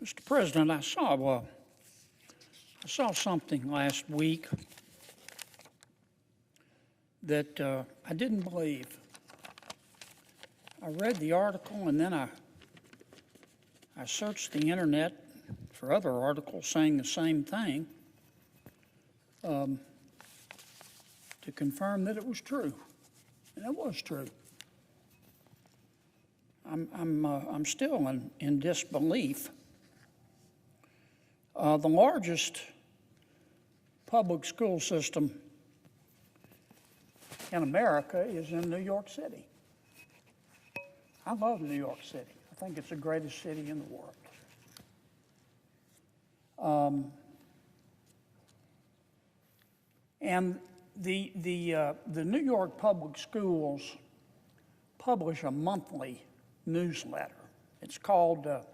Mr. President, I saw something last week that I didn't believe. I read the article and then I searched the internet for other articles saying the same thing to confirm that it was true, and it was true. I'm still in disbelief. The largest public school system in America is in New York City. I love New York City. I think it's the greatest city in the world. And the New York Public Schools publish a monthly newsletter. It's called, let's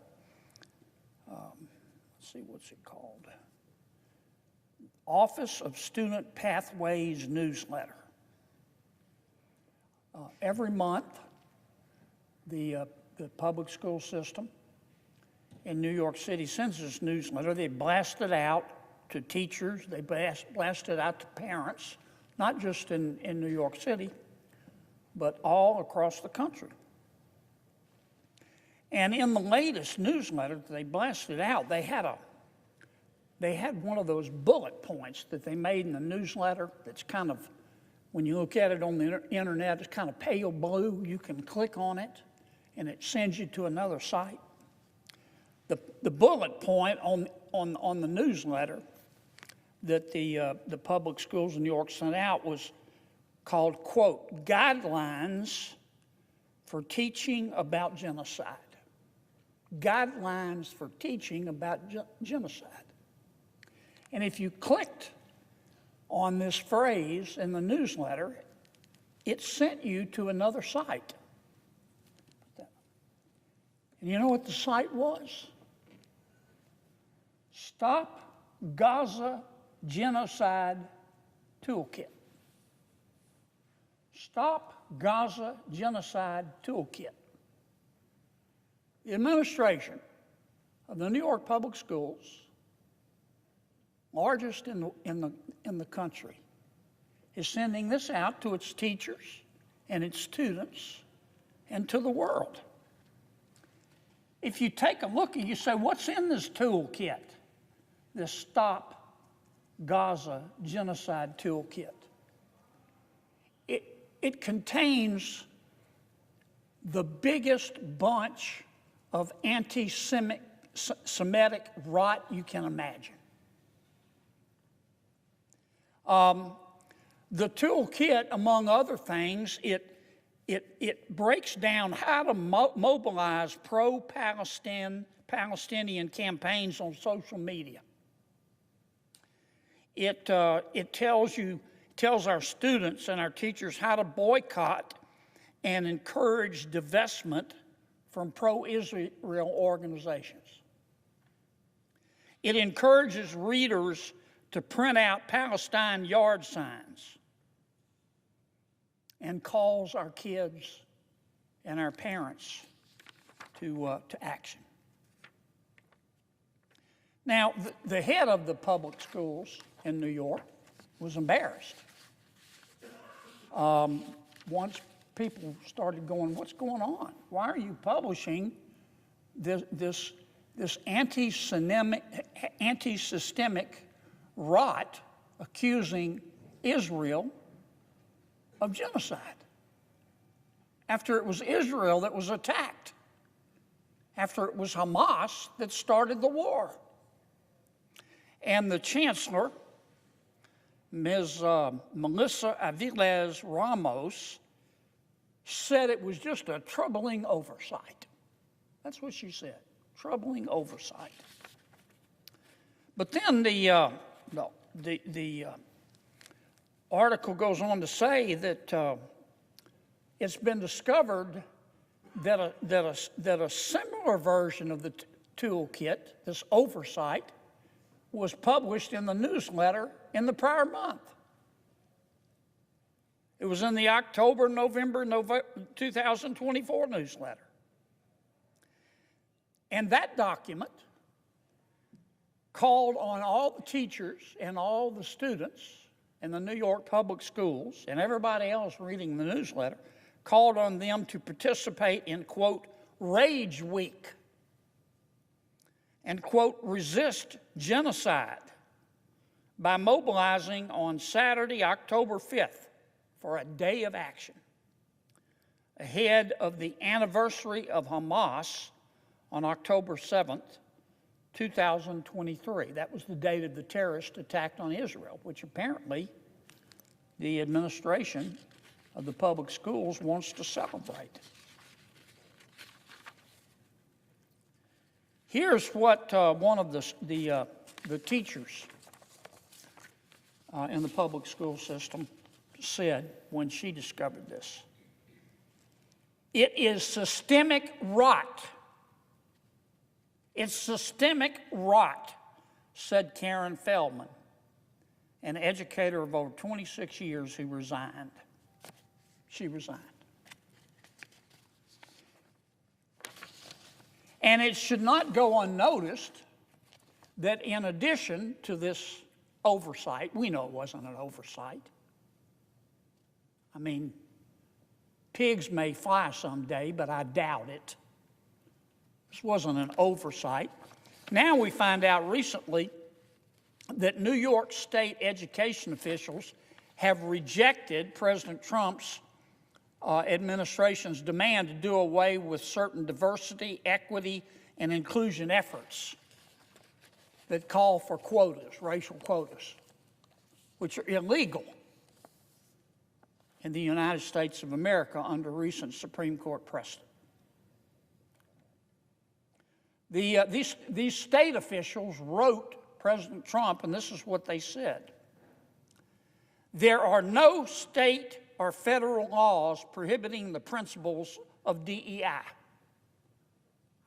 see, what's it called? Office of Student Pathways Newsletter. Every month, the public school system in New York City sends this newsletter. They blast it out to teachers. They blast it out to parents, not just in New York City, but all across the country. And in the latest newsletter that they blasted out, they had one of those bullet points that they made in the newsletter that's kind of, when you look at it on the internet, it's kind of pale blue. You can click on it, and it sends you to another site. The bullet point on the newsletter that the public schools in New York sent out was called, quote, Guidelines for Teaching About Genocide. Guidelines for Teaching About Genocide. And if you clicked on this phrase in the newsletter, it sent you to another site. And you know what the site was? Stop Gaza Genocide Toolkit. Stop Gaza Genocide Toolkit. The administration of the New York Public Schools, largest in the country, is sending this out to its teachers and its students and to the world. If you take a look and you say, what's in this toolkit, this Stop Gaza Genocide Toolkit? It contains the biggest bunch of anti-Semitic rot you can imagine. The toolkit, among other things, it breaks down how to mobilize pro-Palestinian campaigns on social media. It tells our students and our teachers how to boycott and encourage divestment from pro-Israel organizations. It encourages readers to print out Palestine yard signs and calls our kids and our parents to action. Now, the head of the public schools in New York was embarrassed. Once people started going, what's going on? Why are you publishing this anti-systemic rot accusing Israel of genocide? After it was Israel that was attacked, after it was Hamas that started the war. And the chancellor, Ms. Melissa Aviles Ramos, said it was just a troubling oversight. That's what she said, troubling oversight. But then the article goes on to say that it's been discovered that a similar version of the toolkit, this oversight, was published in the newsletter in the prior month. It was in the November 2024 newsletter. And that document called on all the teachers and all the students in the New York Public Schools and everybody else reading the newsletter, called on them to participate in, quote, Rage Week and, quote, resist genocide by mobilizing on Saturday, October 5th for a day of action ahead of the anniversary of Hamas on October 7th, 2023. That was the date of the terrorist attack on Israel, which apparently the administration of the public schools wants to celebrate. Here's what one of the teachers in the public school system said when she discovered this. It is systemic rot. It's systemic rot, said Karen Feldman, an educator of over 26 years who resigned. She resigned. And it should not go unnoticed that in addition to this oversight, we know it wasn't an oversight. I mean, pigs may fly someday, but I doubt it. This wasn't an oversight. Now we find out recently that New York State education officials have rejected President Trump's administration's demand to do away with certain diversity, equity, and inclusion efforts that call for quotas, racial quotas, which are illegal in the United States of America under recent Supreme Court precedent. These state officials wrote President Trump, and this is what they said. There are no state or federal laws prohibiting the principles of DEI. I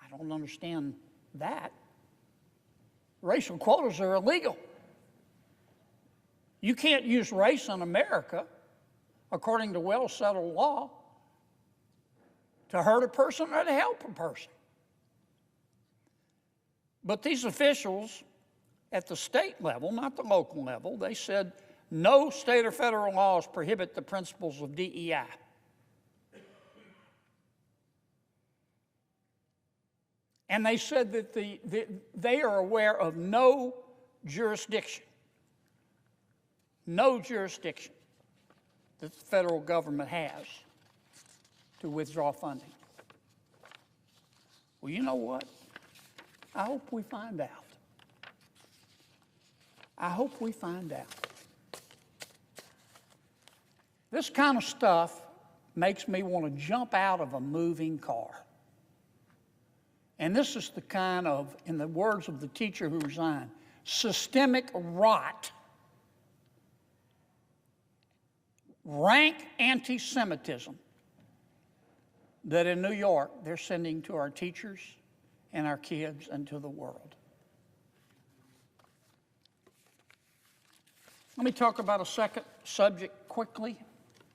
don't understand that. Racial quotas are illegal. You can't use race in America, according to well-settled law, to hurt a person or to help a person. But these officials at the state level, not the local level, they said no state or federal laws prohibit the principles of DEI. And they said that they are aware of no jurisdiction that the federal government has to withdraw funding. Well, you know what? I hope we find out. I hope we find out. This kind of stuff makes me want to jump out of a moving car. And this is the kind of, in the words of the teacher who resigned, systemic rot, rank anti-Semitism that in New York they're sending to our teachers and our kids and to the world. Let me talk about a second subject quickly.